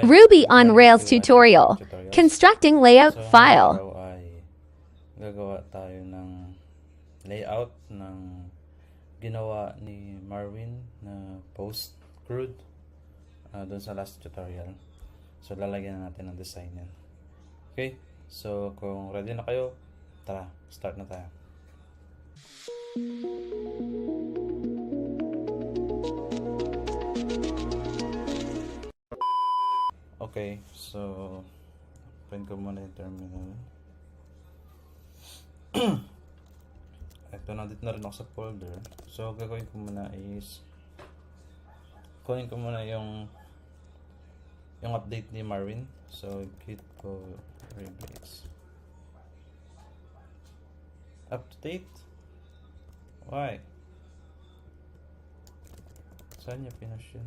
Ruby on Rails tutorial. Constructing layout So, file. ngayong araw ay gagawa tayo ng layout ng ginawa ni Marvin na post crude doon sa last tutorial. So, lalagyan na natin ng design yan. Okay? So, kung ready na kayo, tara, start na tayo. Okay, so open ko muna yung terminal. Ito, nandito na rin ako sa folder. So, gagawin ko muna is kunin ko muna yung update ni Marvin. So, git ko replace update. Why? Saan niya pinush yun?